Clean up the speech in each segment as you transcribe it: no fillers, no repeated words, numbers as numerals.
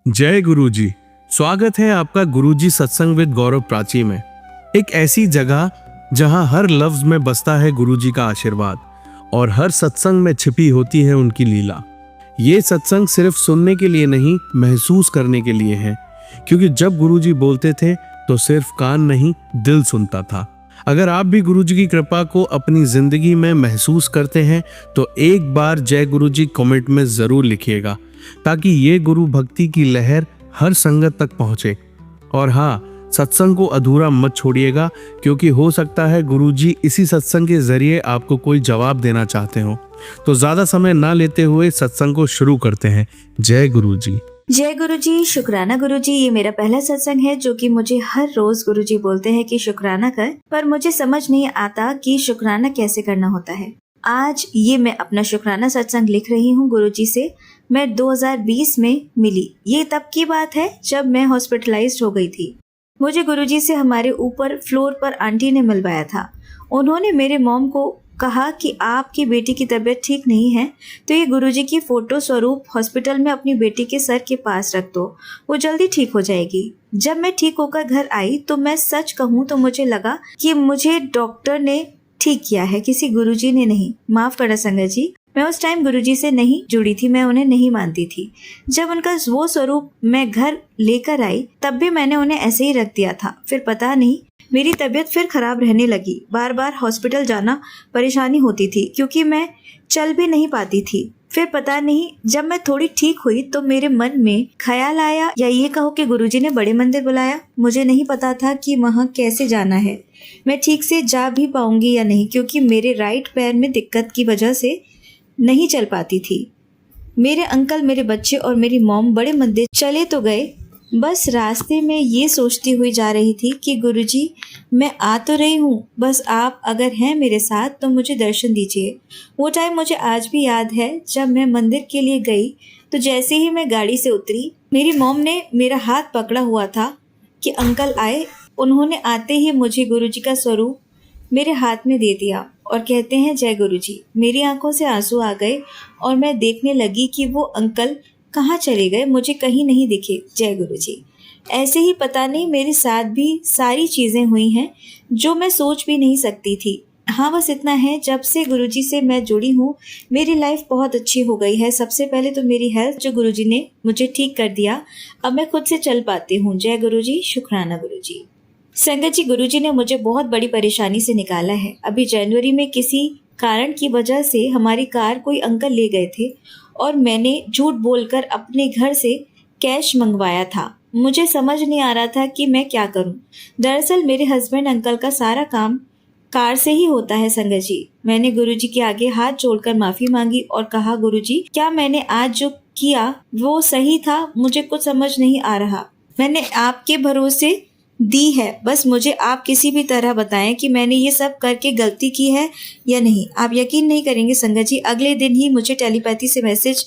जय गुरुजी। स्वागत है आपका गुरुजी सत्संग विद गौरव प्राची में। एक ऐसी जगह जहां हर लफ्ज में बसता है गुरुजी का आशीर्वाद और हर सत्संग में छिपी होती है उनकी लीला। ये सत्संग सिर्फ सुनने के लिए नहीं, महसूस करने के लिए है, क्योंकि जब गुरुजी बोलते थे तो सिर्फ कान नहीं, दिल सुनता था। अगर आप भी गुरुजी की कृपा को अपनी जिंदगी में महसूस करते हैं तो एक बार जय गुरुजी कमेंट में जरूर लिखिएगा, ताकि ये गुरु भक्ति की लहर हर संगत तक पहुंचे। और हाँ, सत्संग को अधूरा मत छोड़िएगा, क्योंकि हो सकता है गुरुजी इसी सत्संग के जरिए आपको कोई जवाब देना चाहते हो। तो ज्यादा समय ना लेते हुए सत्संग को शुरू करते हैं। जय गुरुजी। जय गुरुजी। शुक्राना गुरुजी। ये मेरा पहला सत्संग है जो कि मुझे हर रोज गुरुजी बोलते हैं कि शुक्राना कर, पर मुझे समझ नहीं आता कि शुक्राना कैसे करना होता है। आज ये मैं अपना शुक्राना सत्संग लिख रही हूँ गुरुजी से। मैं 2020 में मिली। ये तब की बात है जब मैं हॉस्पिटलाइज्ड हो गई थी। मुझे गुरुजी से हमारे ऊपर फ्लोर पर आंटी ने मिलवाया था। उन्होंने मेरे मॉम को कहा कि आपकी बेटी की तबीयत ठीक नहीं है, तो ये गुरुजी की फोटो स्वरूप हॉस्पिटल में अपनी बेटी के सर के पास रख दो, वो जल्दी ठीक हो जाएगी। जब मैं ठीक होकर घर आई तो मैं सच कहूँ तो मुझे लगा कि मुझे डॉक्टर ने ठीक किया है, किसी गुरुजी ने नहीं। माफ करना संगत जी, मैं उस टाइम गुरुजी से नहीं जुड़ी थी, मैं उन्हें नहीं मानती थी। जब उनका वो स्वरूप मैं घर लेकर आई तब भी मैंने उन्हें ऐसे ही रख दिया था। फिर पता नहीं मेरी तबीयत फिर खराब रहने लगी। बार बार हॉस्पिटल जाना परेशानी होती थी, क्योंकि मैं चल भी नहीं पाती थी। फिर पता नहीं जब मैं थोड़ी ठीक हुई तो मेरे मन में ख्याल आया, या ये कहो कि गुरुजी ने बड़े मंदिर बुलाया। मुझे नहीं पता था कि वहाँ कैसे जाना है, मैं ठीक से जा भी पाऊंगी या नहीं, क्योंकि मेरे राइट पैर में दिक्कत की वजह से नहीं चल पाती थी। मेरे अंकल, मेरे बच्चे और मेरी मॉम बड़े मंदिर चले तो गए। बस रास्ते में ये सोचती हुई जा रही थी कि गुरुजी मैं आ तो रही हूँ, बस आप अगर हैं मेरे साथ तो मुझे दर्शन दीजिए। वो टाइम मुझे आज भी याद है। जब मैं मंदिर के लिए गई तो जैसे ही मैं गाड़ी से उतरी, मेरी मॉम ने मेरा हाथ पकड़ा हुआ था कि अंकल आए। उन्होंने आते ही मुझे गुरुजी का स्वरूप मेरे हाथ में दे दिया और कहते हैं जय गुरुजी। मेरी आंखों से आंसू आ गए और मैं देखने लगी कि वो अंकल कहाँ चले गए, मुझे कहीं नहीं दिखे। जय गुरुजी। ऐसे ही पता नहीं मेरे साथ भी सारी चीज़ें हुई हैं जो मैं सोच भी नहीं सकती थी। हाँ, बस इतना है, जब से गुरुजी से मैं जुड़ी हूँ मेरी लाइफ बहुत अच्छी हो गई है। सबसे पहले तो मेरी हेल्थ जो गुरुजी ने मुझे ठीक कर दिया, अब मैं खुद से चल पाती हूँ। जय गुरुजी। शुक्राना गुरुजी। संगत जी, गुरुजी ने मुझे बहुत बड़ी परेशानी से निकाला है। अभी जनवरी में किसी कारण की वजह से हमारी कार कोई अंकल ले गए थे और मैंने झूठ बोलकर अपने घर से कैश मंगवाया था। मुझे समझ नहीं आ रहा था कि मैं क्या करूं। दरअसल मेरे हस्बैंड अंकल का सारा काम कार से ही होता है। संगत जी, मैंने गुरुजी के आगे हाथ जोड़कर माफी मांगी और कहा, गुरुजी क्या मैंने आज जो किया वो सही था? मुझे कुछ समझ नहीं आ रहा। मैंने आपके भरोसे दी है, बस मुझे आप किसी भी तरह बताएं कि मैंने ये सब करके गलती की है या नहीं। आप यकीन नहीं करेंगे संगत जी, अगले दिन ही मुझे टेलीपैथी से मैसेज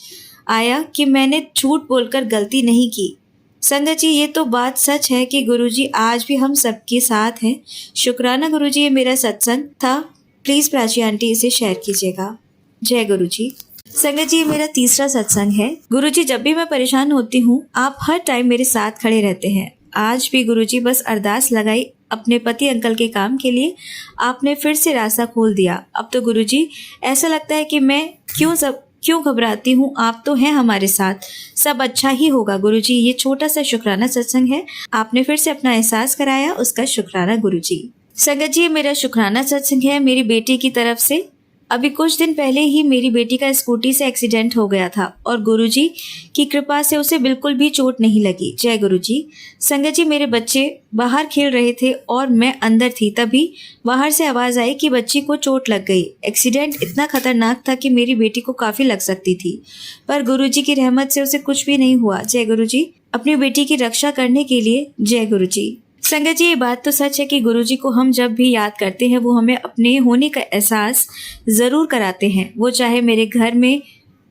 आया कि मैंने झूठ बोलकर गलती नहीं की। संगत जी, ये तो बात सच है कि गुरुजी आज भी हम सबके साथ हैं। शुक्राना गुरुजी। ये मेरा सत्संग था, प्लीज प्राची आंटी इसे शेयर कीजिएगा। जय गुरुजी। संगत जी, ये मेरा तीसरा सत्संग है। गुरुजी, जब भी मैं परेशान होती हूँ आप हर टाइम मेरे साथ खड़े रहते हैं। आज भी गुरुजी बस अरदास लगाई अपने पति अंकल के काम के लिए, आपने फिर से रास्ता खोल दिया। अब तो गुरुजी ऐसा लगता है कि मैं क्यों घबराती हूँ, आप तो हैं हमारे साथ, सब अच्छा ही होगा। गुरुजी, ये छोटा सा शुक्राना सत्संग है, आपने फिर से अपना एहसास कराया, उसका शुक्राना गुरुजी। संगत जी, मेरा शुक्राना सत्संग है मेरी बेटी की तरफ से। अभी कुछ दिन पहले ही मेरी बेटी का स्कूटी से एक्सीडेंट हो गया था और गुरुजी की कृपा से उसे बिल्कुल भी चोट नहीं लगी। जय गुरुजी। संगत जी, मेरे बच्चे बाहर खेल रहे थे और मैं अंदर थी, तभी बाहर से आवाज आई कि बच्ची को चोट लग गई। एक्सीडेंट इतना खतरनाक था कि मेरी बेटी को काफी लग सकती थी, पर गुरुजी की रहमत से उसे कुछ भी नहीं हुआ। जय गुरुजी। अपनी बेटी की रक्षा करने के लिए जय गुरुजी। संगत जी, ये बात तो सच है कि गुरुजी को हम जब भी याद करते हैं वो हमें अपने होने का एहसास जरूर कराते हैं। वो चाहे मेरे घर में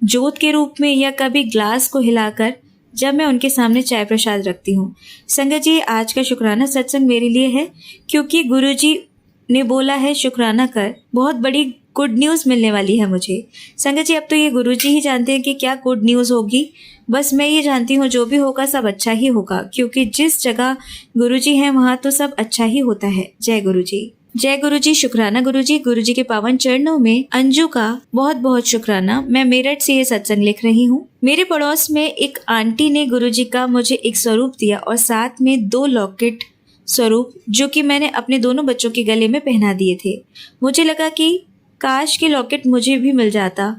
जोत के रूप में या कभी ग्लास को हिलाकर, जब मैं उनके सामने चाय प्रसाद रखती हूँ। संगत जी, आज का शुक्राना सत्संग मेरे लिए है, क्योंकि गुरुजी ने बोला है शुक्राना कर। बहुत बड़ी गुड न्यूज़ मिलने वाली है मुझे। संगत जी, अब तो ये गुरुजी ही जानते हैं कि क्या गुड न्यूज़ होगी। बस मैं ये जानती हूँ जो भी होगा सब अच्छा ही होगा, क्योंकि जिस जगह गुरुजी हैं वहाँ तो सब अच्छा ही होता है। जय गुरुजी। जय गुरुजी। शुक्राना गुरुजी। गुरुजी के पावन चरणों में अंजू का बहुत बहुत शुक्राना। मैं मेरठ से ये सत्संग लिख रही हूँ। मेरे पड़ोस में एक आंटी ने गुरुजी का मुझे एक स्वरूप दिया और साथ में 2 लॉकेट स्वरूप, जो कि मैंने अपने दोनों बच्चों के गले में पहना दिए थे। मुझे लगा कि काश के लॉकेट मुझे भी मिल जाता,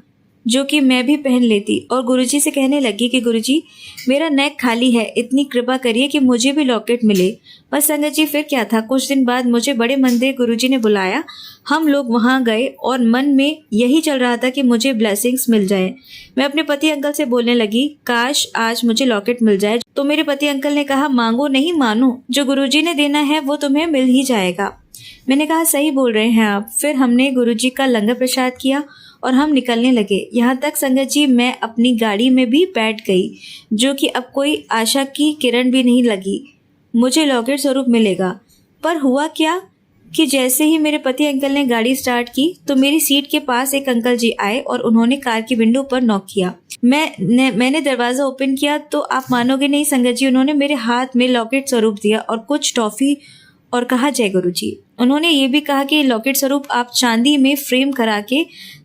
जो कि मैं भी पहन लेती, और गुरुजी से कहने लगी कि गुरुजी मेरा नेक खाली है, इतनी कृपा करिए कि मुझे भी लॉकेट मिले। बस संगत जी फिर क्या था, कुछ दिन बाद मुझे बड़े मंदिर गुरुजी ने बुलाया। हम लोग वहां गए और मन में यही चल रहा था कि मुझे ब्लेसिंग्स मिल जाए। मैं अपने पति अंकल से बोलने लगी, काश आज मुझे लॉकेट मिल जाए। तो मेरे पति अंकल ने कहा, मांगो नहीं मानो, जो गुरुजी ने देना है वो तुम्हें मिल ही जाएगा। मैंने कहा, सही बोल रहे हैं आप। फिर हमने गुरुजी का लंगर प्रसाद किया और हम निकलने लगे। यहाँ तक संगत जी मैं अपनी गाड़ी में भी बैठ गई, जो कि अब कोई आशा की किरण भी नहीं लगी मुझे लॉकेट स्वरूप मिलेगा। पर हुआ क्या कि जैसे ही मेरे पति अंकल ने गाड़ी स्टार्ट की तो मेरी सीट के पास एक अंकल जी आए और उन्होंने कार की विंडो पर नॉक किया। मैंने दरवाजा ओपन किया तो आप मानोगे नहीं संगत जी, उन्होंने मेरे हाथ में लॉकेट स्वरूप दिया और कुछ टॉफी और कहा, जय गुरुजी। उन्होंने ये भी कहा कि लॉकेट स्वरूप आप चांदी में फ्रेम करा के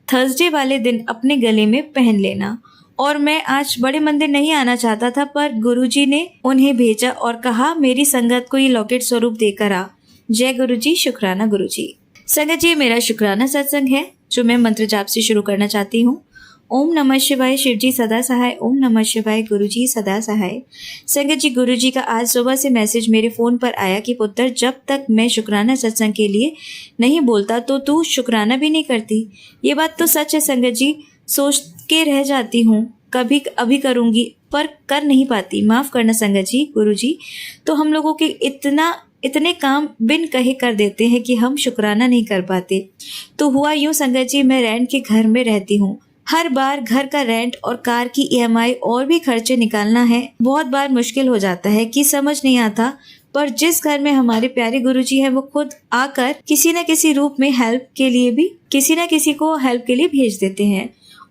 थर्सडे वाले दिन अपने गले में पहन लेना। और मैं आज बड़े मंदिर नहीं आना चाहता था, पर गुरुजी ने उन्हें भेजा और कहा, मेरी संगत को ये लॉकेट स्वरूप देकर आ। जय गुरुजी। शुक्राना गुरुजी। संगत जी, मेरा शुक्राना सत्संग है जो मैं मंत्र जाप से शुरू करना चाहती हूँ। ओम नमः शिवाय, शिव जी सदा सहाय। ओम नमः शिवाय, गुरु जी सदा सहाय। संगत जी, गुरु जी का आज सुबह से मैसेज मेरे फोन पर आया कि पुत्र, जब तक मैं शुक्राना सत्संग के लिए नहीं बोलता तो तू शुक्राना भी नहीं करती। ये बात तो सच है संगत जी, सोच के रह जाती हूँ कभी अभी करूँगी पर कर नहीं पाती। माफ करना संगत जी। गुरु जी तो हम लोगों के इतने काम बिन कहे कर देते हैं कि हम शुक्राना नहीं कर पाते। तो हुआ यूं संगत जी, मैं रेंट के घर में रहती हूँ। हर बार घर का रेंट और कार की ईएमआई और भी खर्चे निकालना है। बहुत बार मुश्किल हो जाता है कि समझ नहीं आता, पर जिस घर में हमारे प्यारे गुरुजी हैं वो खुद आकर किसी न किसी रूप में हेल्प के लिए भी किसी न किसी को हेल्प के लिए भेज देते हैं।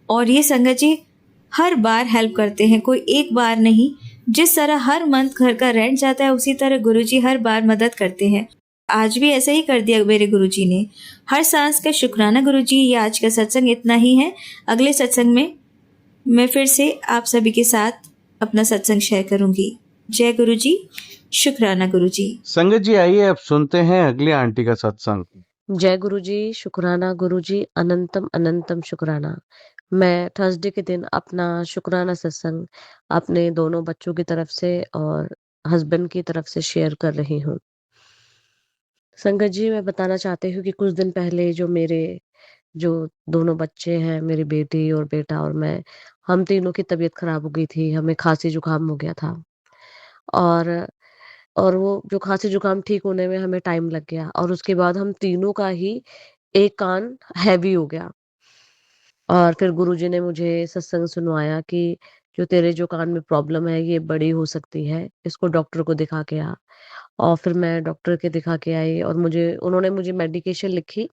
और ये संगत जी हर बार हेल्प करते हैं, कोई एक बार नहीं। जिस तरह हर मंथ घर का रेंट जाता है उसी तरह गुरुजी हर बार मदद करते हैं। आज भी ऐसा ही कर दिया मेरे गुरुजी ने। हर सांस का शुक्राना गुरुजी। ये आज का सत्संग इतना ही है। अगले सत्संग में मैं फिर से आप सभी के साथ अपना सत्संग शेयर करूंगी। जय गुरुजी। शुक्राना गुरुजी। संगत जी, आइए अब सुनते हैं अगली आंटी का सत्संग। जय गुरुजी। शुक्राना गुरुजी, अनंतम अनंतम शुक्राना। मैं थर्सडे के दिन अपना शुक्राना सत्संग अपने दोनों बच्चों की तरफ से और हस्बैंड की तरफ से शेयर कर रही हूँ। संगत जी, मैं बताना चाहती हूँ कि कुछ दिन पहले जो दोनों बच्चे हैं, मेरी बेटी और बेटा और मैं, हम तीनों की तबीयत खराब हो गई थी। हमें खांसी जुकाम हो गया था और वो जो खांसी जुकाम ठीक होने में हमें टाइम लग गया और उसके बाद हम तीनों का ही एक कान हैवी हो गया। और फिर गुरुजी ने मुझे सत्संग सुनवाया कि जो कान में प्रॉब्लम है ये बड़ी हो सकती है, इसको डॉक्टर को दिखा के आ। और फिर मैं डॉक्टर के दिखा के आई और उन्होंने मुझे मेडिकेशन लिखी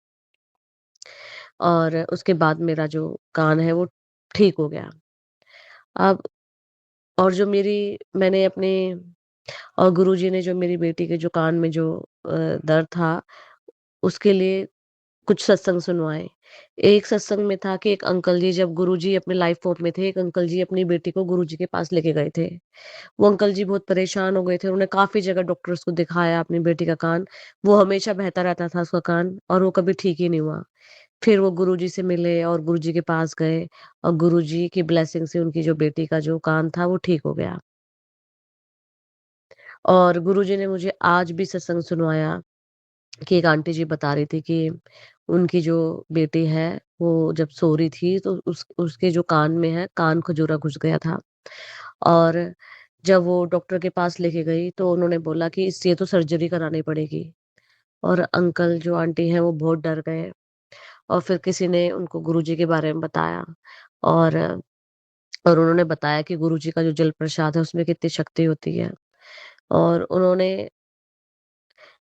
और उसके बाद मेरा जो कान है वो ठीक हो गया। अब और जो मेरी मैंने अपने और गुरुजी ने जो मेरी बेटी के जो कान में जो दर्द था, उसके लिए कुछ सत्संग सुनवाए। एक सत्संग में था कि एक अंकल जी, जब गुरुजी अपने लाइफ फोर्थ में थे, एक अंकल जी अपनी बेटी को गुरुजी के पास लेके गए थे। वो अंकल जी बहुत परेशान हो गए थे। उन्होंने काफ़ी जगह डॉक्टर्स को दिखाया अपनी बेटी का कान। वो हमेशा बहता रहता था उसका कान और वो कभी ठीक ही नहीं हुआ। फिर वो गुरुजी से मिले और गुरुजी के पास गए और गुरुजी की ब्लेसिंग से उनकी जो बेटी का जो कान था वो ठीक हो गया। और गुरुजी ने मुझे आज भी सत्संग सुनवाया कि एक आंटी जी बता रही थी कि उनकी जो बेटी है वो जब सो रही थी तो उसके जो कान में है, कान खजूरा घुस गया था। और जब वो डॉक्टर के पास लेके गई तो उन्होंने बोला कि इससे तो सर्जरी करानी पड़ेगी। और अंकल जो आंटी हैं वो बहुत डर गए और फिर किसी ने उनको गुरुजी के बारे में बताया और उन्होंने बताया कि गुरुजी का जो जल प्रसाद है उसमें कितनी शक्ति होती है। और उन्होंने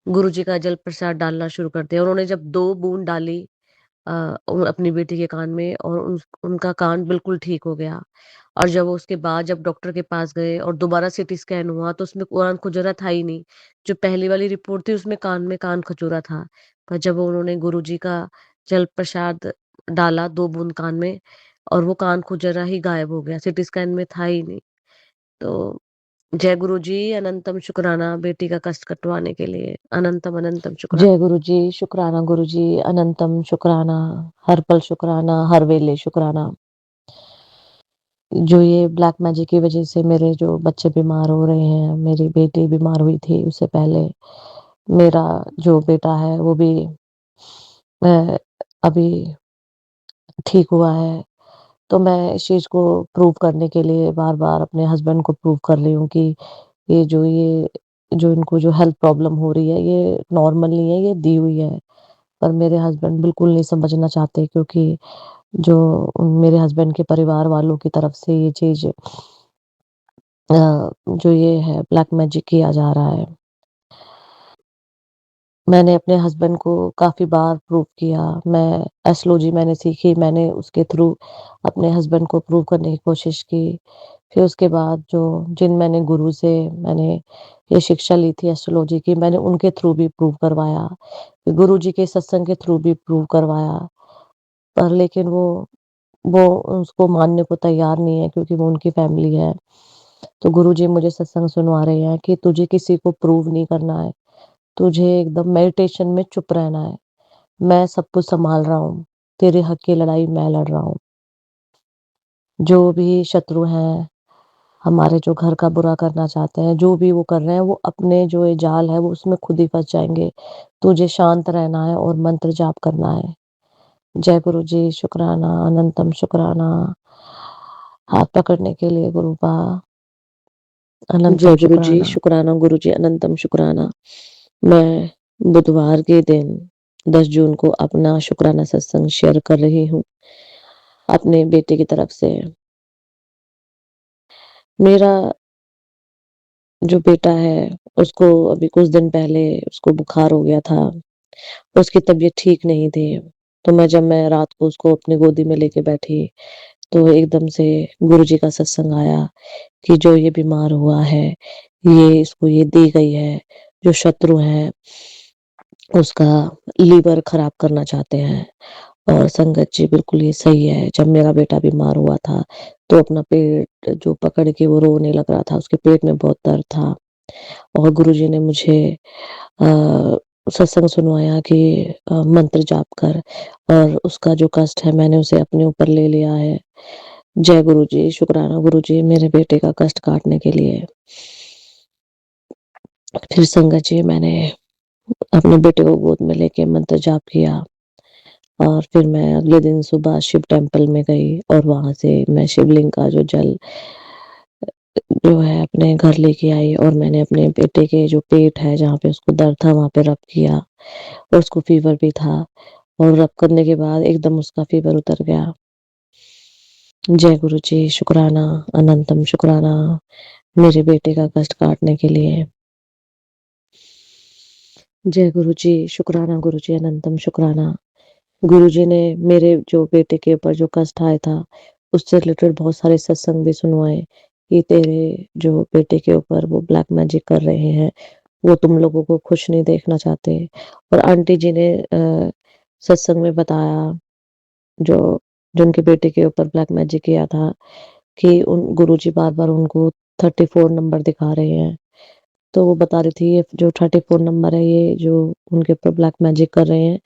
गुरुजी का जल प्रसाद डालना शुरू कर दिया। उन्होंने जब 2 बूंद डाली अपनी बेटी के कान में, और उनका कान बिल्कुल ठीक हो गया। और जब उसके बाद जब डॉक्टर के पास गए और दोबारा सीटी स्कैन हुआ तो उसमें कान खुजरा था ही नहीं। जो पहली वाली रिपोर्ट थी उसमें कान खुजूरा था। पर जब उन्होंने गुरुजी का जल प्रसाद डाला 2 बूंद कान में, और वो कान खुजरा ही गायब हो गया, सीटी स्कैन में था ही नहीं। तो जय गुरुजी, अनंतम शुक्राना बेटी का कष्ट कटवाने के लिए, अनंतम अनंतम शुक्राना। जय गुरुजी, शुक्राना गुरुजी, अनंतम शुक्राना, हर पल शुक्राना, हर वेले शुक्राना। जो ये ब्लैक मैजिक की वजह से मेरे जो बच्चे बीमार हो रहे हैं, मेरी बेटी बीमार हुई थी उससे पहले, मेरा जो बेटा है वो भी अभी ठीक हुआ है। तो मैं इस चीज़ को प्रूव करने के लिए बार-बार अपने हस्बैंड को प्रूव कर रही हूँ कि ये जो इनको जो हेल्थ प्रॉब्लम हो रही है, ये नॉर्मल नहीं है, ये दी हुई है। पर मेरे हस्बैंड बिल्कुल नहीं समझना चाहते, क्योंकि जो मेरे हस्बैंड के परिवार वालों की तरफ से ये चीज़ जो ये है ब्लैक मैजिक किया जा रहा है। मैंने अपने हस्बैंड को काफ़ी बार प्रूव किया। एस्ट्रोलॉजी मैंने सीखी, मैंने उसके थ्रू अपने हस्बैंड को प्रूव करने की कोशिश की। फिर उसके बाद मैंने गुरु से मैंने ये शिक्षा ली थी एस्ट्रोलॉजी की, मैंने उनके थ्रू भी प्रूव करवाया। फिर गुरुजी के सत्संग के थ्रू भी प्रूव करवाया। पर लेकिन वो उसको मानने को तैयार नहीं है, क्योंकि वो उनकी फैमिली है। तो गुरुजी मुझे सत्संग सुनवा रहे हैं कि तुझे किसी को प्रूव नहीं करना है, तुझे एकदम मेडिटेशन में चुप रहना है। मैं सब कुछ सँभाल रहा हूँ, तेरे हक की लड़ाई मैं लड़ रहा हूँ। जो भी शत्रु हैं, हमारे जो घर का बुरा करना चाहते हैं, जो भी वो कर रहे हैं, वो अपने जो ये जाल है वो उसमें खुद ही फँस जाएँगे। तुझे शांत रहना है और मंत्र जाप करना है। जय गुरु जी, शुक्राना, अनंतम शुक्राना। हाथ पकड़ने के लिए गुरुबा, अनंतम जय गुरु जी, शुक्राना गुरु जी, अनंतम शुक्राना। मैं बुधवार के दिन 10 जून को अपना शुक्राना सत्संग शेयर कर रही हूँ अपने बेटे की तरफ से। मेरा जो बेटा है, उसको अभी कुछ दिन पहले उसको बुखार हो गया था। उसकी तबीयत ठीक नहीं थी। तो जब मैं रात को उसको अपनी गोदी में लेके बैठी, तो एकदम से गुरुजी का सत्संग आया कि जो ये बीमार हुआ है, इसको ये दी गई है। जो शत्रु हैं, उसका लीवर खराब करना चाहते हैं। और संगत जी बिल्कुल ये सही है। जब मेरा बेटा बीमार हुआ था, तो अपना पेट जो पकड़ के वो रोने लग रहा था, उसके पेट में बहुत दर्द था। और गुरुजी ने मुझे अ, सत्संग सुनवाया कि मंत्र जाप कर, और उसका जो कष्ट है मैंने उसे अपने ऊपर ले लिया है। जय गुरुजी, शुक्राना गुरुजी मेरे बेटे का कष्ट काटने के लिए। फिर संगत जी मैंने अपने बेटे को गोद में लेके मंत्र जाप किया, और फिर मैं अगले दिन सुबह शिव टेम्पल में गई, और वहाँ से मैं शिवलिंग का जो जल जो है अपने घर लेके आई, और मैंने अपने बेटे के जो पेट है जहाँ पे उसको दर्द था वहाँ पे रब किया, और उसको फीवर भी था, और रब करने के बाद एकदम उसका फीवर उतर गया। जय गुरु जी, शुक्राना, अनंतम शुक्राना मेरे बेटे का कष्ट काटने के लिए। जय गुरु जी, शुक्राना गुरु जी, अनंतम शुक्राना। गुरु जी ने मेरे जो बेटे के ऊपर जो कष्ट आया था, उससे रिलेटेड बहुत सारे सत्संग भी सुनवाए कि तेरे जो बेटे के ऊपर वो ब्लैक मैजिक कर रहे हैं, वो तुम लोगों को खुश नहीं देखना चाहते। और आंटी जी ने सत्संग में बताया, जो जिनके बेटे के ऊपर ब्लैक मैजिक किया था, कि उन गुरुजी बार-बार उनको 34 नंबर दिखा रहे हैं। तो वो बता रही थी ये जो 34 नंबर है, ये जो उनके ऊपर ब्लैक मैजिक कर रहे हैं,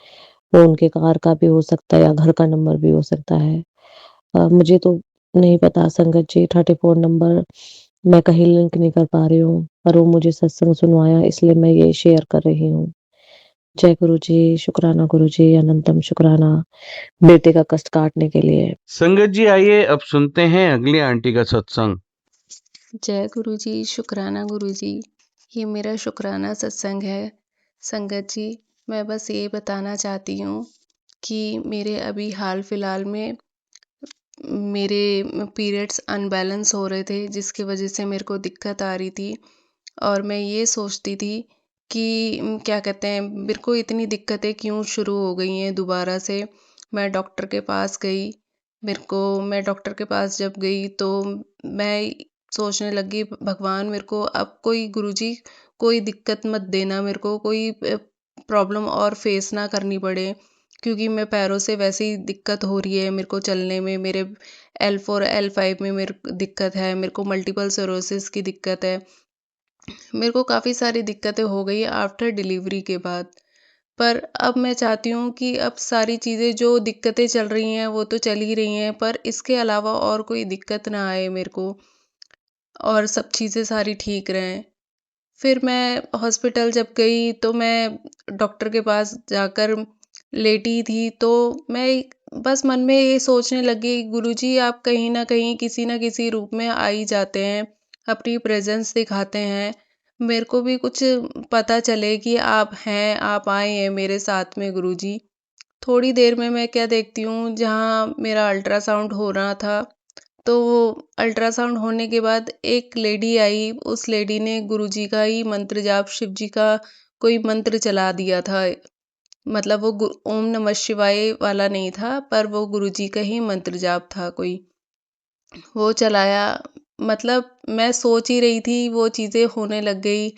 वो उनके कार का भी हो सकता है या घर का नंबर भी हो सकता है। मुझे तो नहीं पता संगत जी, 34 नंबर मैं कहीं लिंक नहीं कर पा रही हूँ, पर वो मुझे सत्संग सुनवाया इसलिए मैं ये शेयर कर रही हूँ। जय गुरु जी, शुक्राना गुरु जी, अनंतम शुक्राना बेटे का कष्ट काटने के लिए। संगत जी आइए अब सुनते हैं अगली आंटी का सत्संग। जय गुरु जी, शुक्राना गुरु जी। ये मेरा शुक्राना सत्संग है। संगत जी, मैं बस ये बताना चाहती हूँ कि मेरे अभी हाल फिलहाल में मेरे पीरियड्स अनबैलेंस हो रहे थे, जिसकी वजह से मेरे को दिक्कत आ रही थी। और मैं ये सोचती थी कि क्या कहते हैं, मेरे को इतनी दिक्कतें क्यों शुरू हो गई हैं दोबारा से। मैं डॉक्टर के पास गई। मैं डॉक्टर के पास जब गई तो मैं सोचने लगी, भगवान मेरे को अब कोई गुरुजी कोई दिक्कत मत देना, मेरे को कोई प्रॉब्लम और फेस ना करनी पड़े, क्योंकि मैं पैरों से वैसे ही दिक्कत हो रही है मेरे को चलने में, मेरे L4 L5 में मेरे को दिक्कत है, मेरे को मल्टीपल स्क्लेरोसिस की दिक्कत है। मेरे को काफ़ी सारी दिक्कतें हो गई आफ्टर डिलीवरी के बाद। पर अब मैं चाहती हूँ कि अब सारी चीज़ें जो दिक्कतें चल रही हैं वो तो चल ही रही हैं, पर इसके अलावा और कोई दिक्कत ना आए मेरे को, और सब चीज़ें सारी ठीक रहें। फिर मैं हॉस्पिटल जब गई तो मैं डॉक्टर के पास जाकर लेटी थी, तो मैं बस मन में ये सोचने लगी, गुरुजी आप कहीं न किसी रूप में आ ही जाते हैं, अपनी प्रेज़ेंस दिखाते हैं। मेरे को भी कुछ पता चले कि आप हैं, आप आए हैं मेरे साथ में गुरुजी। थोड़ी देर में मैं क्या देखती हूँ, जहाँ मेरा अल्ट्रासाउंड हो रहा था, तो अल्ट्रासाउंड होने के बाद एक लेडी आई, उस लेडी ने गुरुजी का ही मंत्र जाप, शिव जी का कोई मंत्र चला दिया था। मतलब वो ओम नमः शिवाय वाला नहीं था, पर वो गुरुजी का ही मंत्र जाप था कोई। वो चलाया, मतलब मैं सोच ही रही थी, वो चीज़ें होने लग गई।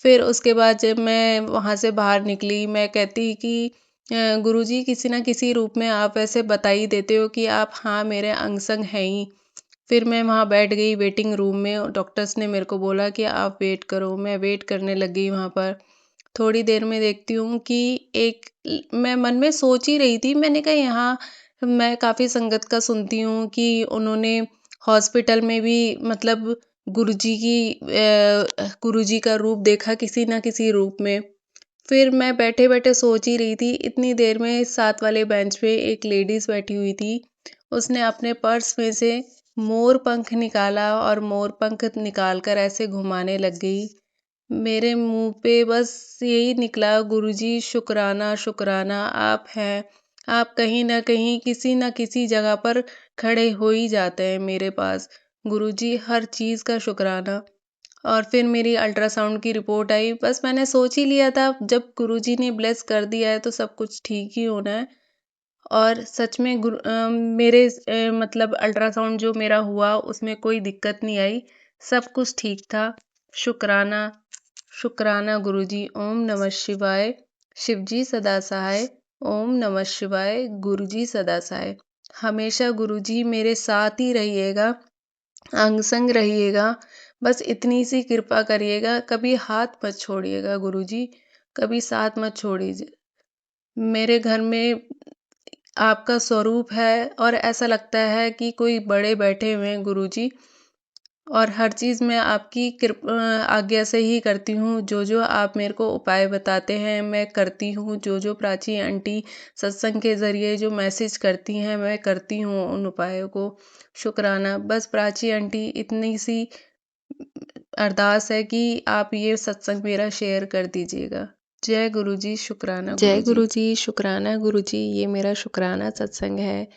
फिर उसके बाद जब मैं वहाँ से बाहर निकली, मैं कहती कि गुरुजी किसी न किसी रूप में आप ऐसे बता ही देते हो कि आप हाँ मेरे अंग संग हैं ही। फिर मैं वहाँ बैठ गई वेटिंग रूम में, और डॉक्टर्स ने मेरे को बोला कि आप वेट करो। मैं वेट करने लग गई वहाँ पर। थोड़ी देर में देखती हूँ कि मैं मन में सोच ही रही थी, मैंने कहा यहाँ मैं काफ़ी संगत का सुनती हूँ कि उन्होंने हॉस्पिटल में भी मतलब गुरुजी का रूप देखा किसी न किसी रूप में। फिर मैं बैठे-बैठे सोच ही रही थी, इतनी देर में साथ वाले बेंच पे एक लेडीज़ बैठी हुई थी। उसने अपने पर्स में से मोर पंख निकाला और मोर पंख निकाल कर ऐसे घुमाने लग गई। मेरे मुँह पे बस यही निकला, गुरुजी शुक्राना, शुक्राना आप हैं। आप कहीं न कहीं किसी न किसी जगह पर खड़े हो ही जाते हैं मेरे पास। गुरुजी हर चीज़ का शुक्राना। और फिर मेरी अल्ट्रासाउंड की रिपोर्ट आई, बस मैंने सोच ही लिया था जब गुरुजी ने ब्लेस कर दिया है तो सब कुछ ठीक ही होना है। और सच में मतलब अल्ट्रासाउंड जो मेरा हुआ उसमें कोई दिक्कत नहीं आई, सब कुछ ठीक था। शुक्राना, शुक्राना गुरुजी। ओम नमः शिवाय। शिवजी सदा सहाय। ओम नमः शिवाय। गुरुजी सदा सहाय। हमेशा गुरुजी मेरे साथ ही रहिएगा, अंग संग रहिएगा। बस इतनी सी कृपा करिएगा, कभी हाथ मत छोड़िएगा गुरुजी, कभी साथ मत छोड़िए। मेरे घर में आपका स्वरूप है और ऐसा लगता है कि कोई बड़े बैठे हुए हैं गुरुजी, और हर चीज़ मैं आपकी आज्ञा से ही करती हूँ। जो आप मेरे को उपाय बताते हैं मैं करती हूँ। जो प्राची आंटी सत्संग के ज़रिए जो मैसेज करती हैं मैं करती हूँ उन उपायों को। शुक्राना। बस प्राची आंटी इतनी सी अरदास है कि आप ये सत्संग मेरा शेयर कर दीजिएगा। जय गुरुजी, शुक्राना जय गुरुजी। गुरुजी, शुक्राना गुरुजी। ये मेरा शुक्राना सत्संग है।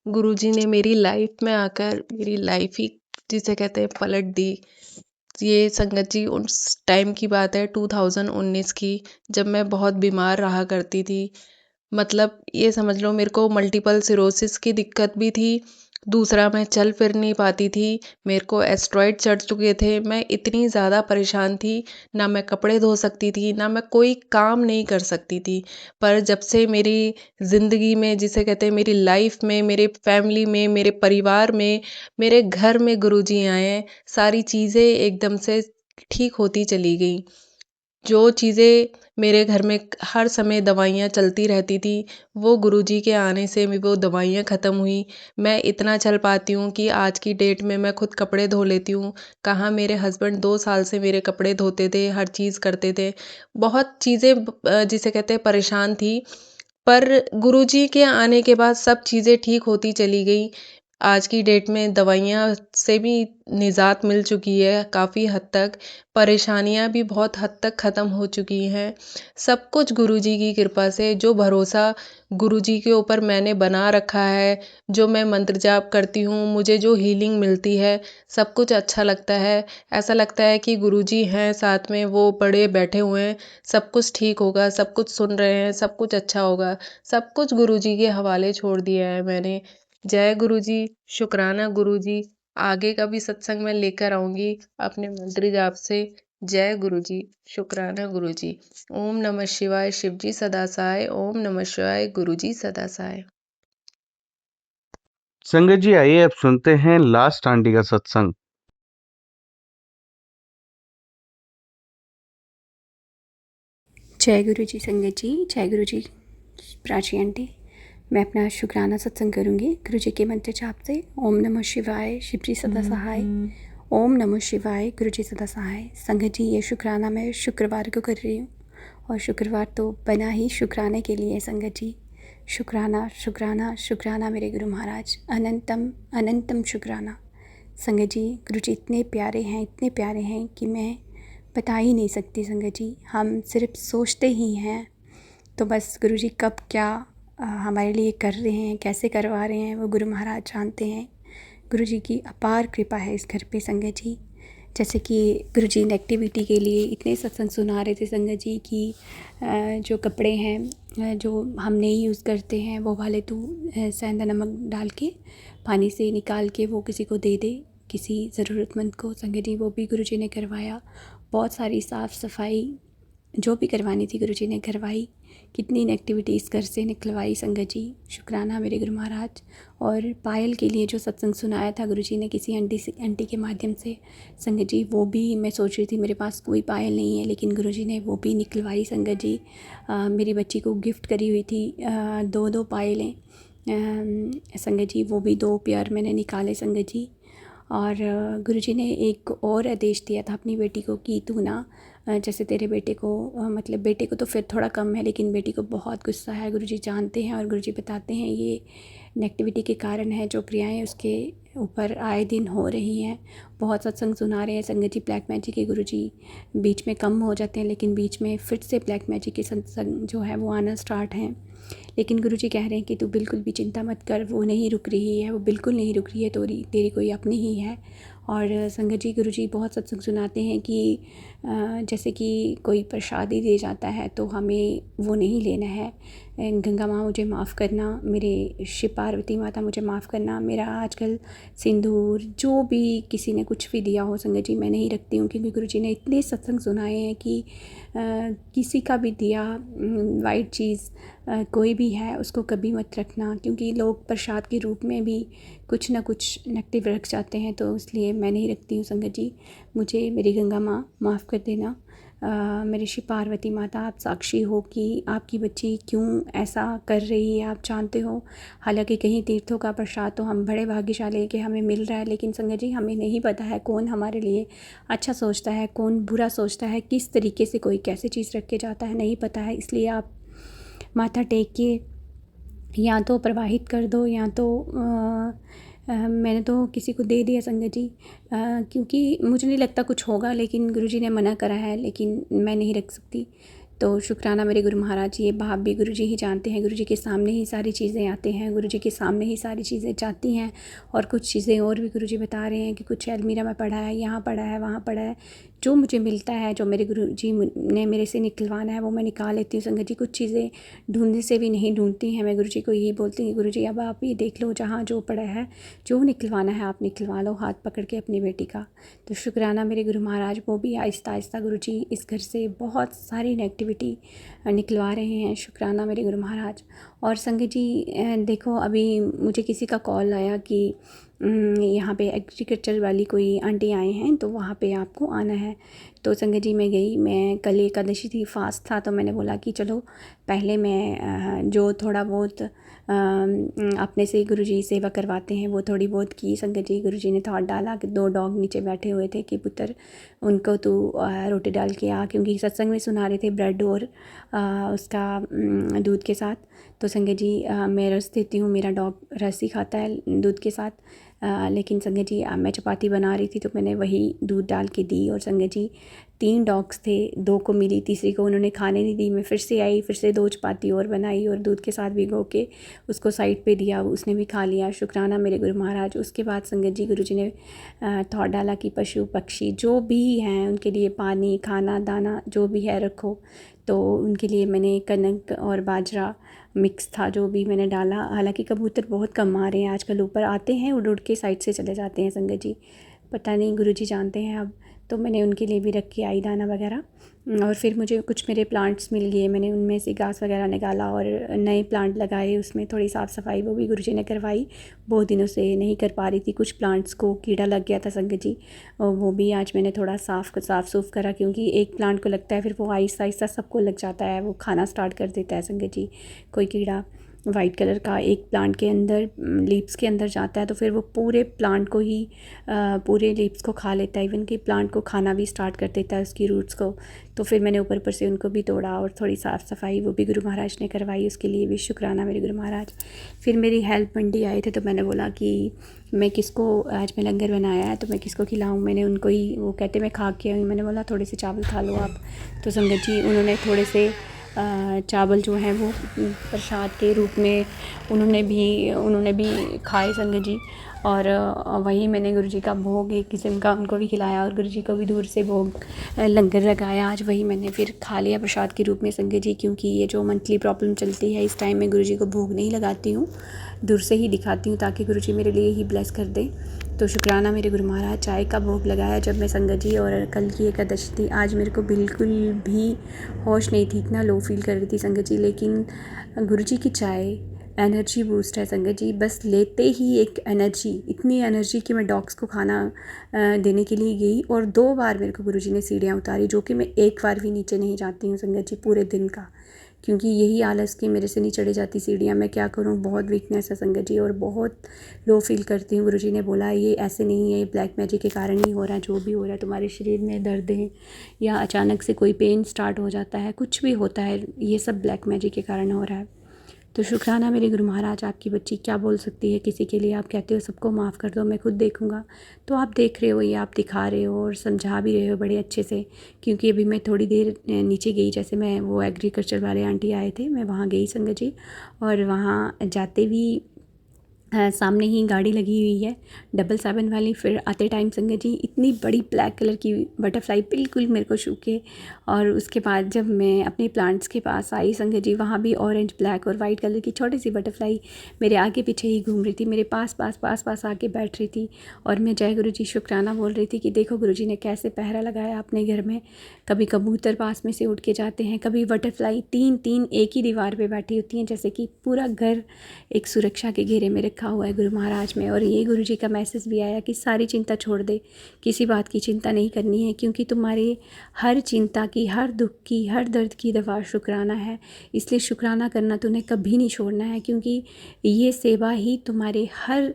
गुरुजी ने मेरी लाइफ में आकर मेरी लाइफ ही जिसे कहते हैं पलट दी। ये संगत जी उस टाइम की बात है 2019 की, जब मैं बहुत बीमार रहा करती थी। मतलब ये समझ लो मेरे को मल्टीपल सिरोसिस की दिक्कत भी थी। दूसरा मैं चल फिर नहीं पाती थी। मेरे को एस्ट्रॉइड चढ़ चुके थे। मैं इतनी ज़्यादा परेशान थी, ना मैं कपड़े धो सकती थी, ना मैं कोई काम नहीं कर सकती थी। पर जब से मेरी ज़िंदगी में जिसे कहते हैं मेरी लाइफ में, मेरे फैमिली में, मेरे परिवार में, मेरे घर में गुरुजी आए हैं, सारी चीज़ें एकदम से ठीक होती चली गई। जो चीज़ें मेरे घर में हर समय दवाइयाँ चलती रहती थी, वो गुरुजी के आने से वो दवाइयाँ ख़त्म हुई। मैं इतना चल पाती हूँ कि आज की डेट में मैं खुद कपड़े धो लेती हूँ। कहाँ मेरे हस्बैंड 2 साल से मेरे कपड़े धोते थे, हर चीज़ करते थे। बहुत चीज़ें जिसे कहते हैं परेशान थी। पर गुरुजी के आने के बाद सब चीज़ें ठीक होती चली गई। आज की डेट में दवाइयाँ से भी निजात मिल चुकी है काफ़ी हद तक, परेशानियाँ भी बहुत हद तक ख़त्म हो चुकी हैं। सब कुछ गुरुजी की कृपा से, जो भरोसा गुरुजी के ऊपर मैंने बना रखा है, जो मैं मंत्र जाप करती हूँ, मुझे जो हीलिंग मिलती है, सब कुछ अच्छा लगता है। ऐसा लगता है कि गुरुजी हैं साथ में, वो बड़े बैठे हुए हैं, सब कुछ ठीक होगा, सब कुछ सुन रहे हैं, सब कुछ अच्छा होगा। सब कुछ गुरुजी के हवाले छोड़ दिया है मैंने। जय गुरुजी, शुक्राना गुरुजी। आगे का भी सत्संग मैं लेकर आऊंगी अपने मंत्र जाप से। जय गुरुजी, शुक्राना गुरुजी। ओम नमः शिवाय, शिवजी सदा सहाय। ओम नमः शिवाय, गुरुजी सदा सहाय। संगत जी, आइए अब सुनते हैं लास्ट आंटी का सत्संग। जय गुरु जी संगत जी, जय गुरु जी प्राची आंटी। मैं अपना शुक्राना सत्संग करूँगी गुरु जी के मंत्र जाप से। ओम नमः शिवाय, शिव जी सदा सहाय। ओम नमः शिवाय, गुरु जी सदा सहाय। संगत जी, ये शुक्राना मैं शुक्रवार को कर रही हूँ और शुक्रवार तो बना ही शुक्राने के लिए। संगत जी, शुक्राना शुक्राना शुक्राना मेरे गुरु महाराज, अनंतम अनंतम शुक्राना। संगत जी, गुरु जी इतने प्यारे हैं कि मैं बता ही नहीं सकती। संगत जी, हम सिर्फ सोचते ही हैं तो बस गुरु जी कब क्या हमारे लिए कर रहे हैं, कैसे करवा रहे हैं, वो गुरु महाराज जानते हैं। गुरु जी की अपार कृपा है इस घर पे। संगत जी, जैसे कि गुरु जी नेगेटिविटी के लिए इतने सत्संग सुना रहे थे संगत जी की जो कपड़े हैं जो हम नहीं यूज़ करते हैं, वो वाले तो सेंधा नमक डाल के पानी से निकाल के वो किसी को दे दे, किसी ज़रूरतमंद को। संगत जी, वो भी गुरु जी ने करवाया। बहुत सारी साफ़ सफाई जो भी करवानी थी गुरु जी ने करवाई। कितनी नेगेटिविटी इस घर से निकलवाई। संगत जी, शुक्राना मेरे गुरु महाराज। और पायल के लिए जो सत्संग सुनाया था गुरु जी ने किसी आंटी के माध्यम से, संगत जी वो भी मैं सोच रही थी मेरे पास कोई पायल नहीं है, लेकिन गुरु जी ने वो भी निकलवाई। संगत जी, मेरी बच्ची को गिफ्ट करी हुई थी 2 पायलें। संगत जी, वो भी 2 पेयर मैंने निकाले संगत जी। और गुरु जी ने एक और आदेश दिया था अपनी बेटी को कि तू ना जैसे तेरे बेटे को मतलब बेटे को तो फिर थोड़ा कम है, लेकिन बेटी को बहुत गुस्सा है, गुरुजी जानते हैं। और गुरुजी बताते हैं ये नेगेटिविटी के कारण है, जो क्रियाएं उसके ऊपर आए दिन हो रही हैं। बहुत सत्संग सुना रहे हैं संगत जी ब्लैक मैजिक के। गुरुजी बीच में कम हो जाते हैं, लेकिन बीच में फिर से ब्लैक मैजिक के सत्संग जो है वो आना स्टार्ट हैं। लेकिन गुरुजी कह रहे हैं कि तू बिल्कुल भी चिंता मत कर, वो नहीं रुक रही है, वो बिल्कुल नहीं रुक रही है, तेरी कोई अपनी ही है। और संगत जी, गुरुजी बहुत सत्संग सुनाते हैं कि जैसे कि कोई प्रसादी दे जाता है तो हमें वो नहीं लेना है। गंगा माँ मुझे माफ़ करना, मेरे शिव पार्वती माता मुझे माफ़ करना, मेरा आजकल सिंदूर जो भी किसी ने कुछ भी दिया हो संगत जी मैं नहीं रखती हूँ, क्योंकि गुरुजी ने इतने सत्संग सुनाए हैं कि किसी का भी दिया वाइट चीज़ कोई भी है उसको कभी मत रखना, क्योंकि लोग प्रसाद के रूप में भी कुछ ना कुछ नेगेटिव रख जाते हैं, तो इसलिए मैं नहीं रखती हूँ संगत जी। मुझे मेरी गंगा माँ माफ़ कर देना। मेरी शिव पार्वती माता, आप साक्षी हो कि आपकी बच्ची क्यों ऐसा कर रही है, आप जानते हो। हालांकि कहीं तीर्थों का प्रसाद तो हम बड़े भाग्यशाली हैं कि हमें मिल रहा है, लेकिन संगत जी हमें नहीं पता है कौन हमारे लिए अच्छा सोचता है, कौन बुरा सोचता है, किस तरीके से कोई कैसी चीज़ रख के जाता है, नहीं पता है। इसलिए आप माथा टेक के या तो प्रवाहित कर दो या तो मैंने तो किसी को दे दिया संगत जी, क्योंकि मुझे नहीं लगता कुछ होगा, लेकिन गुरुजी ने मना करा है, लेकिन मैं नहीं रख सकती। तो शुक्राना मेरे गुरु महाराज, ये भाव भी गुरुजी ही जानते हैं। गुरुजी के सामने ही सारी चीज़ें आते हैं, गुरुजी के सामने ही सारी चीज़ें जाती हैं। और कुछ चीज़ें और भी गुरुजी बता रहे हैं कि कुछ अलमीरा में पड़ा है, यहाँ पड़ा है, वहाँ पड़ा है। जो मुझे मिलता है, जो मेरे गुरुजी ने मेरे से निकलवाना है, वो मैं निकाल लेती हूँ संगत जी। कुछ चीज़ें ढूंढने से भी नहीं ढूंढती हैं, मैं गुरुजी को यही बोलती हूँ, गुरुजी अब आप ये देख लो, जहाँ जो पड़ा है, जो निकलवाना है आप निकलवा लो, हाथ पकड़ के अपनी बेटी का। तो शुक्राना मेरे गुरु महाराज, वो भी आहिस्ता आहिस्ता गुरुजी इस घर से बहुत सारी नेगेटिविटी निकलवा रहे हैं। शुक्राना मेरे गुरु महाराज। और संगत जी देखो, अभी मुझे किसी का कॉल आया कि यहाँ पे एग्रीकल्चर वाली कोई आंटी आए हैं, तो वहाँ पे आपको आना है। तो संगत जी मैं गई, मैं कल एकादशी थी, फास्ट था, तो मैंने बोला कि चलो पहले मैं जो थोड़ा बहुत अपने से गुरुजी सेवा करवाते हैं वो थोड़ी बहुत की। संगत जी गुरुजी ने थॉट डाला कि 2 डॉग नीचे बैठे हुए थे कि पुत्र उनको तू रोटी डाल के आ, क्योंकि सत्संग में सुना रहे थे ब्रेड और उसका दूध के साथ। तो संगत जी मैं रस देती हूँ, मेरा डॉग रस ही खाता है दूध के साथ। लेकिन संगत जी मैं चपाती बना रही थी तो मैंने वही दूध डाल के दी। और संगत जी 3 डॉग्स थे, 2 को मिली, तीसरी को उन्होंने खाने नहीं दी। मैं फिर से आई, फिर से 2 चपाती और बनाई और दूध के साथ भिगो के उसको साइड पे दिया, उसने भी खा लिया। शुक्राना मेरे गुरु महाराज। उसके बाद संगत जी गुरुजी ने थॉट डाला कि पशु पक्षी जो भी हैं उनके लिए पानी, खाना, दाना जो भी है रखो। तो उनके लिए मैंने कनक और बाजरा मिक्स था जो भी मैंने डाला। हालांकि कबूतर बहुत कम आ रहे हैं आजकल, ऊपर आते हैं उड़ उड़ के साइड से चले जाते हैं संगत जी, पता नहीं गुरुजी जानते हैं अब। तो मैंने उनके लिए भी रख के आई दाना वगैरह। और फिर मुझे कुछ मेरे प्लांट्स मिल गए, मैंने उनमें से घास वगैरह निकाला और नए प्लांट लगाए, उसमें थोड़ी साफ़ सफाई वो भी गुरुजी ने करवाई। बहुत दिनों से नहीं कर पा रही थी, कुछ प्लांट्स को कीड़ा लग गया था संगत जी, और वो भी आज मैंने थोड़ा साफ़ सूफ करा, क्योंकि एक प्लांट को लगता है फिर वो आहिस्ता आहिस्ता सबको लग जाता है, वो खाना स्टार्ट कर देता है संगत जी कोई कीड़ा। वाइट कलर का एक प्लांट के अंदर लीव्स के अंदर जाता है तो फिर वो पूरे प्लांट को ही पूरे लीव्स को खा लेता है, इवन कि प्लांट को खाना भी स्टार्ट कर देता है उसकी रूट्स को। तो फिर मैंने ऊपर से उनको भी तोड़ा और थोड़ी साफ़ सफाई वो भी गुरु महाराज ने करवाई, उसके लिए भी शुक्राना मेरे गुरु महाराज। फिर मेरी हेल्प मंडी आए थे तो मैंने बोला कि मैं किसको, आज मैं लंगर बनाया है तो मैं किसको खिलाऊँ। मैंने उनको ही, वो कहते मैं खा के आई, मैंने बोला थोड़े से चावल खा लो आप। तो संगत जी उन्होंने थोड़े से चावल जो हैं वो प्रसाद के रूप में उन्होंने भी खाए संगत जी। और वही मैंने गुरुजी का भोग एक किस्म का उनको भी खिलाया और गुरुजी को भी दूर से भोग लंगर लगाया। आज वही मैंने फिर खा लिया प्रसाद के रूप में संगत जी, क्योंकि ये जो मंथली प्रॉब्लम चलती है इस टाइम में गुरुजी को भोग नहीं लगाती हूँ, दूर से ही दिखाती हूँ ताकि गुरुजी मेरे लिए ही ब्लेस कर दे। तो शुक्राना मेरे गुरु महाराज। चाय का भोग लगाया जब मैं संगत जी, और कल की एकादशी थी। आज मेरे को बिल्कुल भी होश नहीं थी, इतना लो फील कर रही थी संगत जी, लेकिन गुरुजी की चाय एनर्जी बूस्ट है संगत जी। बस लेते ही एक एनर्जी, इतनी एनर्जी कि मैं डॉग्स को खाना देने के लिए गई और 2 बार मेरे को गुरुजी ने सीढ़ियाँ उतारी, जो कि मैं एक बार भी नीचे नहीं जाती हूँ संगत जी पूरे दिन का, क्योंकि यही आलस कि मेरे से नहीं चढ़ी जाती सीढ़ियाँ। मैं क्या करूँ, बहुत वीकनेस है संगत जी और बहुत लो फील करती हूँ। गुरुजी ने बोला ये ऐसे नहीं है, ये ब्लैक मैजिक के कारण ही हो रहा है, जो भी हो रहा है तुम्हारे शरीर में दर्द है या अचानक से कोई पेन स्टार्ट हो जाता है, कुछ भी होता है, ये सब ब्लैक मैजिक के कारण हो रहा है। तो शुक्राना मेरे गुरु महाराज। आपकी बच्ची क्या बोल सकती है किसी के लिए, आप कहते हो सबको माफ़ कर दो, मैं खुद देखूंगा। तो आप देख रहे हो, ये आप दिखा रहे हो और समझा भी रहे हो बड़े अच्छे से, क्योंकि अभी मैं थोड़ी देर नीचे गई, जैसे मैं वो एग्रीकल्चर वाले आंटी आए थे, मैं वहाँ गई संगत जी, और वहाँ जाते भी सामने ही गाड़ी लगी हुई है 777 वाली। फिर आते टाइम संगत जी इतनी बड़ी ब्लैक कलर की बटरफ्लाई बिल्कुल मेरे को छू के, और उसके बाद जब मैं अपने प्लांट्स के पास आई संगत जी, वहाँ भी ऑरेंज, ब्लैक और वाइट कलर की छोटी सी बटरफ्लाई मेरे आगे पीछे ही घूम रही थी, मेरे पास आके बैठ रही थी। और मैं जय गुरु जी शुक्राना बोल रही थी कि देखो गुरु जी ने कैसे पहरा लगाया अपने घर में। कभी कबूतर पास में से उड़ के जाते हैं, कभी बटरफ्लाई 3 एक ही दीवार पर बैठी होती हैं, जैसे कि पूरा घर एक सुरक्षा के घेरे में रखा हुआ है गुरु महाराज में। और ये गुरु जी का मैसेज भी आया कि सारी चिंता छोड़ दे, किसी बात की चिंता नहीं करनी है, क्योंकि तुम्हारे हर चिंता की, हर दुख की, हर दर्द की दवा शुक्राना है। इसलिए शुक्राना करना तूने कभी नहीं छोड़ना है, क्योंकि ये सेवा ही तुम्हारे हर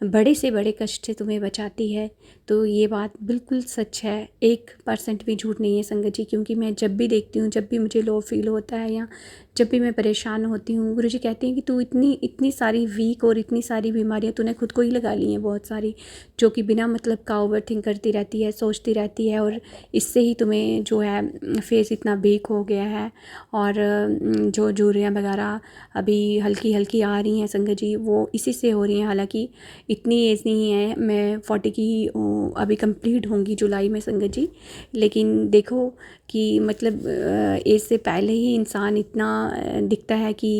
बड़े से बड़े कष्ट से तुम्हें बचाती है। तो ये बात बिल्कुल सच है, 1% भी झूठ नहीं है संगत जी, क्योंकि मैं जब भी देखती हूँ, जब भी मुझे लो फील होता है या जब भी मैं परेशान होती हूँ, गुरुजी कहते हैं कि तू इतनी सारी वीक और इतनी सारी बीमारियाँ तूने खुद को ही लगा ली हैं बहुत सारी, जो कि बिना मतलब का ओवरथिंक करती रहती है, सोचती रहती है, और इससे ही तुम्हें जो है फेस इतना वीक हो गया है। और जो झुर्रियाँ वगैरह अभी हल्की हल्की आ रही हैं संगत जी, वो इसी से हो रही हैं। हालांकि इतनी एज नहीं है, मैं 40 की अभी कंप्लीट होंगी जुलाई में संगत जी, लेकिन देखो कि मतलब एज से पहले ही इंसान इतना दिखता है कि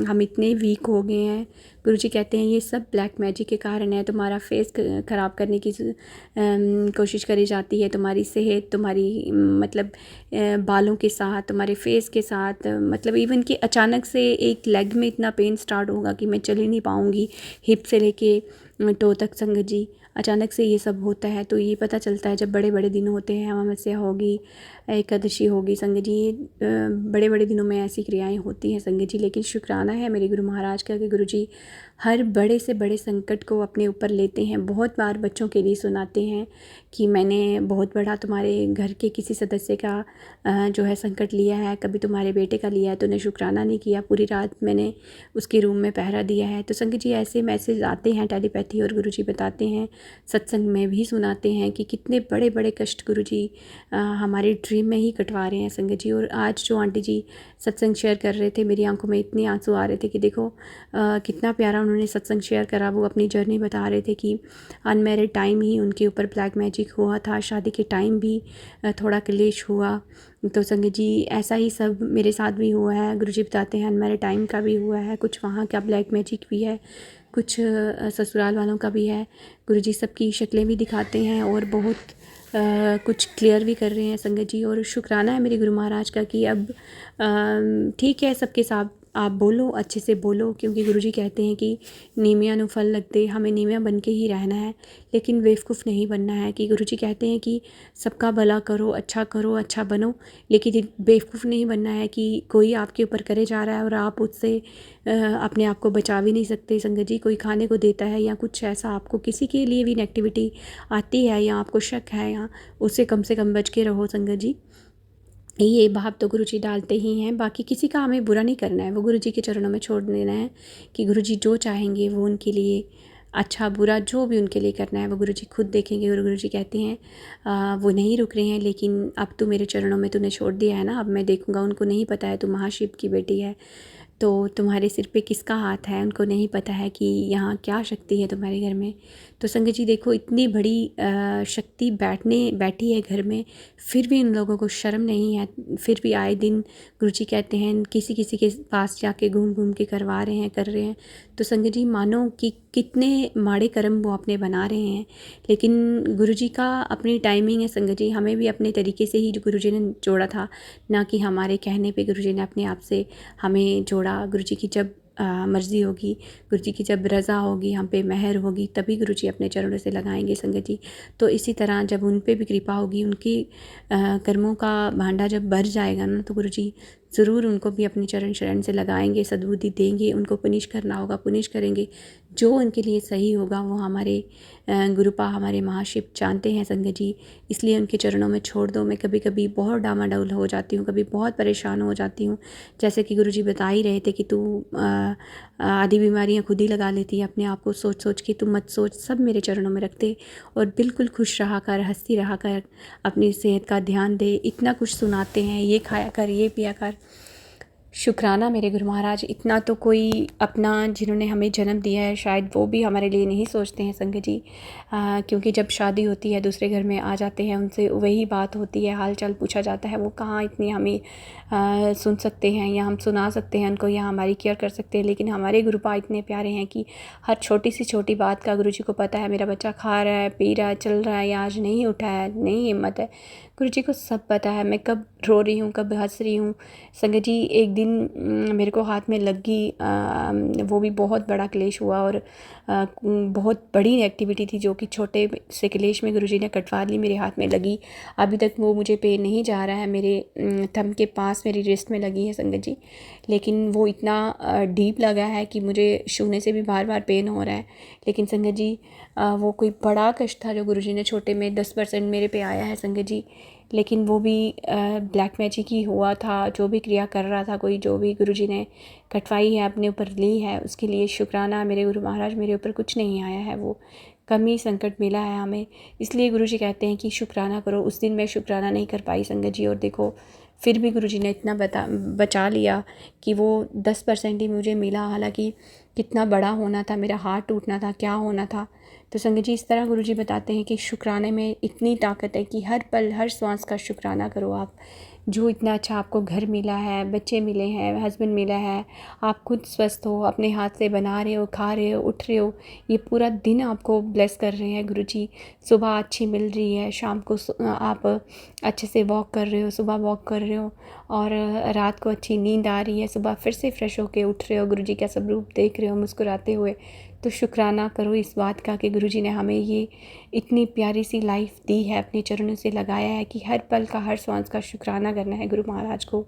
हम इतने वीक हो गए हैं। गुरुजी कहते हैं ये सब ब्लैक मैजिक के कारण है, तुम्हारा फेस ख़राब करने की कोशिश करी जाती है, तुम्हारी सेहत, तुम्हारी मतलब बालों के साथ, तुम्हारे फेस के साथ, मतलब इवन कि अचानक से एक लेग में इतना पेन स्टार्ट होगा कि मैं चल ही नहीं पाऊँगी, हिप से लेके टो तक संगत जी। अचानक से ये सब होता है तो ये पता चलता है जब बड़े बड़े दिन होते हैं, अमावस्या होगी, एकादशी होगी संगत जी, बड़े बड़े दिनों में ऐसी क्रियाएं होती हैं संगत जी। लेकिन शुक्राना है मेरे गुरु महाराज का कि गुरु जी हर बड़े से बड़े संकट को अपने ऊपर लेते हैं। बहुत बार बच्चों के लिए सुनाते हैं कि मैंने बहुत बड़ा तुम्हारे घर के किसी सदस्य का जो है संकट लिया है, कभी तुम्हारे बेटे का लिया है, तूने शुक्राना नहीं किया, पूरी रात मैंने उसके रूम में पहरा दिया है। तो संगत जी ऐसे मैसेज आते हैं टेलीपैथी, और गुरुजी बताते हैं, सत्संग में भी सुनाते हैं कि कितने बड़े बड़े कष्ट गुरुजी हमारे ड्रीम में ही कटवा रहे हैं संगत जी। और आज जो आंटी जी सत्संग शेयर कर रहे थे, मेरी आंखों में इतने आंसू आ रहे थे कि देखो कितना प्यारा उन्होंने सत्संग शेयर करा। वो अपनी जर्नी बता रहे थे कि अनमैरिड टाइम ही उनके ऊपर ब्लैक मैजिक हुआ था, शादी के टाइम भी थोड़ा क्लेश हुआ। तो संगत जी ऐसा ही सब मेरे साथ भी हुआ है। गुरुजी बताते हैं अनमैरिड टाइम का भी हुआ है, कुछ वहाँ का ब्लैक मैजिक भी है, कुछ ससुराल वालों का भी है। गुरुजी सबकी शक्लें भी दिखाते हैं और बहुत कुछ क्लियर भी कर रहे हैं संगत जी। और शुक्राना है मेरे गुरु महाराज का कि अब ठीक है, सबके साथ आप बोलो, अच्छे से बोलो, क्योंकि गुरुजी कहते हैं कि नीमिया नु फल लगते, हमें नीमिया बन के ही रहना है, लेकिन बेवकूफ़ नहीं बनना है। कि गुरुजी कहते हैं कि सबका भला करो, अच्छा बनो, लेकिन बेवकूफ़ नहीं बनना है कि कोई आपके ऊपर करे जा रहा है और आप उससे अपने आप को बचा भी नहीं सकते संगत जी। कोई खाने को देता है या कुछ ऐसा आपको किसी के लिए भी नेगेटिविटी आती है या आपको शक है, या उससे कम बच के रहो संगत जी। ये भाव तो गुरुजी डालते ही हैं, बाकी किसी का हमें बुरा नहीं करना है, वो गुरुजी के चरणों में छोड़ देना है कि गुरुजी जो चाहेंगे वो उनके लिए अच्छा बुरा जो भी उनके लिए करना है वो गुरुजी खुद देखेंगे। और गुरुजी कहते हैं वो नहीं रुक रहे हैं, लेकिन अब तू मेरे चरणों में तूने छोड़ दिया है ना, अब मैं देखूंगा। उनको नहीं पता है तू महाशिव की बेटी है, तो तुम्हारे सिर पे किसका हाथ है, उनको नहीं पता है कि यहाँ क्या शक्ति है तुम्हारे घर में। तो संगत जी देखो इतनी बड़ी शक्ति बैठी है घर में, फिर भी इन लोगों को शर्म नहीं है, फिर भी आए दिन गुरुजी कहते हैं किसी किसी के पास जाके घूम के करवा रहे हैं, कर रहे हैं। तो संगत जी मानो कि कितने माड़े कर्म वो अपने बना रहे हैं, लेकिन गुरुजी का अपनी टाइमिंग है संगत जी। हमें भी अपने तरीके से ही गुरुजी ने जोड़ा था, ना कि हमारे कहने पे गुरुजी ने अपने आप से हमें जोड़ा। गुरुजी की जब मर्ज़ी होगी, गुरुजी की जब रज़ा होगी, हम पे मेहर होगी, तभी गुरुजी अपने चरणों से लगाएंगे संगत जी। तो इसी तरह जब उन पे भी कृपा होगी, उनकी कर्मों का भांडा जब भर जाएगा ना, तो गुरुजी ज़रूर उनको भी अपनी चरण शरण से लगाएंगे, सद्बुद्धि देंगे। उनको पुनिश करना होगा पुनिश करेंगे, जो उनके लिए सही होगा वो हमारे गुरुपा हमारे महाशिव जानते हैं संगत जी। इसलिए उनके चरणों में छोड़ दो। मैं कभी कभी बहुत डामाडोल हो जाती हूँ, कभी बहुत परेशान हो जाती हूँ, जैसे कि गुरुजी बता ही रहे थे कि तू आधी बीमारियाँ खुद ही लगा लेती है अपने आप को, सोच सोच के तू मत सोच, सब मेरे चरणों में रखते और बिल्कुल खुश रहा कर, हंसती रहा कर, अपनी सेहत का ध्यान दे। इतना कुछ सुनाते हैं, ये खाया कर, ये पिया कर। शुक्राना मेरे गुरु महाराज, इतना तो कोई अपना जिन्होंने हमें जन्म दिया है शायद वो भी हमारे लिए नहीं सोचते हैं संगत जी। क्योंकि जब शादी होती है दूसरे घर में आ जाते हैं, उनसे वही बात होती है, हाल चाल पूछा जाता है, वो कहाँ इतनी हमें सुन सकते हैं या हम सुना सकते हैं उनको या हमारी केयर कर सकते हैं। लेकिन हमारे गुरुपा इतने प्यारे हैं कि हर छोटी सी छोटी बात का गुरुजी को पता है। मेरा बच्चा खा रहा है, पी रहा है, चल रहा है या आज नहीं उठा है, नहीं हिम्मत है, गुरुजी को सब पता है। मैं कब रो रही हूँ, कब हंस रही हूँ। संगत जी एक दिन मेरे को हाथ में लग गई, वो भी बहुत बड़ा क्लेश हुआ और बहुत बड़ी एक्टिविटी थी जो कि छोटे से क्लेश में गुरुजी ने कटवा ली, मेरे हाथ में लगी। अभी तक वो मुझे पेन नहीं जा रहा है, मेरे थंब के पास मेरी रिस्ट में लगी है संगत जी, लेकिन वो इतना डीप लगा है कि मुझे छूने से भी बार बार पेन हो रहा है। लेकिन संगत जी वो कोई बड़ा कष्ट था जो गुरुजी ने छोटे में 10% मेरे पे आया है संगत जी। लेकिन वो भी ब्लैक मैजिक ही हुआ था, जो भी क्रिया कर रहा था कोई, जो भी गुरुजी ने कटवाई है अपने ऊपर ली है, उसके लिए शुक्राना मेरे गुरु महाराज। मेरे ऊपर कुछ नहीं आया है, वो कमी संकट मिला है हमें, इसलिए गुरुजी कहते हैं कि शुक्राना करो। उस दिन मैं शुक्राना नहीं कर पाई संगत जी, और देखो फिर भी गुरुजी ने इतना बचा लिया कि वो 10% ही मुझे मिला। हालांकि कितना बड़ा होना था, मेरा हार्ट टूटना था, क्या होना था। तो संगत जी इस तरह गुरुजी बताते हैं कि शुक्राने में इतनी ताकत है कि हर पल हर श्वास का शुक्राना करो आप। जो इतना अच्छा आपको घर मिला है, बच्चे मिले हैं, हस्बैंड मिला है, आप खुद स्वस्थ हो, अपने हाथ से बना रहे हो, खा रहे हो, उठ रहे हो, ये पूरा दिन आपको ब्लेस कर रहे हैं गुरुजी। सुबह अच्छी मिल रही है, शाम को आप अच्छे से वॉक कर रहे हो, सुबह वॉक कर रहे हो, और रात को अच्छी नींद आ रही है, सुबह फिर से फ्रेश होके उठ रहे हो, गुरुजी का स्वरूप देख रहे हो मुस्कुराते हुए। तो शुक्राना करो इस बात का कि गुरुजी ने हमें ये इतनी प्यारी सी लाइफ दी है, अपने चरणों से लगाया है कि हर पल का, हर सांस का शुक्राना करना है गुरु महाराज को,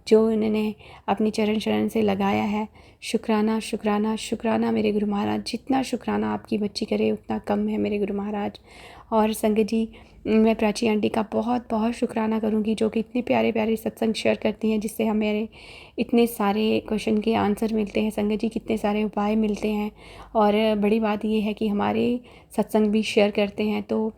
जो उन्होंने अपनी चरण शरण से लगाया है। शुक्राना शुक्राना शुक्राना मेरे गुरु महाराज, जितना शुक्राना आपकी बच्ची करे उतना कम है मेरे गुरु महाराज। और संगत जी, मैं प्राची आंटी का बहुत बहुत शुक्राना करूँगी, जो कि इतने प्यारे प्यारे सत्संग शेयर करती हैं, जिससे हमें इतने सारे क्वेश्चन के आंसर मिलते हैं। संगत जी, कितने सारे उपाय मिलते हैं। और बड़ी बात ये है कि हमारे सत्संग भी शेयर करते हैं, तो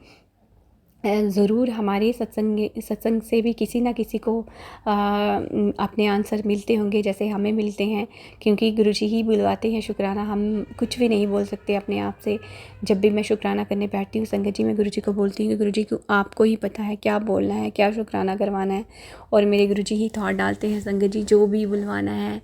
ज़रूर हमारे सत्संग से भी किसी ना किसी को अपने आंसर मिलते होंगे, जैसे हमें मिलते हैं, क्योंकि गुरुजी ही बुलवाते हैं शुक्राना। हम कुछ भी नहीं बोल सकते अपने आप से। जब भी मैं शुक्राना करने बैठती हूँ संगत जी, मैं गुरुजी को बोलती हूँ कि गुरुजी को आपको ही पता है क्या बोलना है, क्या शुक्राना करवाना है, और मेरे गुरुजी ही थॉट डालते हैं संगत जी, जो भी बुलवाना है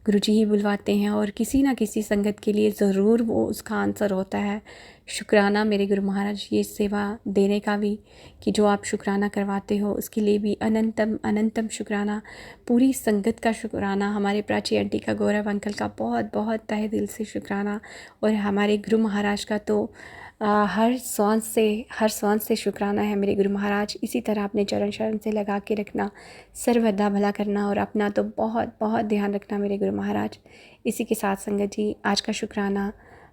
गुरुजी ही बुलवाते हैं, और किसी ना किसी संगत के लिए ज़रूर वो उसका आंसर होता है। शुक्राना मेरे गुरु महाराज, ये सेवा देने का भी, कि जो आप शुक्राना करवाते हो उसके लिए भी अनंतम अनंतम शुक्राना। पूरी संगत का शुक्राना, हमारे प्राची आंटी का, गौरव अंकल का बहुत बहुत तहे दिल से शुक्राना, और हमारे गुरु महाराज का तो हर सांस से शुक्राना है मेरे गुरु महाराज। इसी तरह अपने चरण शरण से लगा के रखना, सर्वदा भला करना, और अपना तो बहुत बहुत ध्यान रखना मेरे गुरु महाराज। इसी के साथ संगत जी, आज का शुक्राना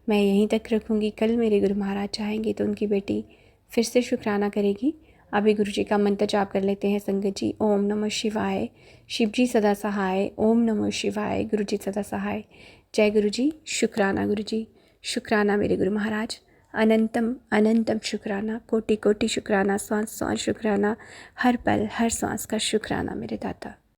मैं यहीं तक रखूँगी। कल मेरे गुरु महाराज चाहेंगे तो उनकी बेटी फिर से शुक्राना करेगी। अभी गुरु जी का मंत्र जाप कर लेते हैं संगत जी। ओम नमः शिवाय, शिव जी सदा सहाय। ओम नमः शिवाय, गुरु जी सदा सहाय। जय गुरु जी। शुक्राना गुरु जी, शुक्राना मेरे गुरु महाराज, अनंतम अनंतम शुक्राना, कोटि कोटि शुक्राना, सांस सांस शुक्राना, हर पल हर सांस का शुक्राना मेरे दाता।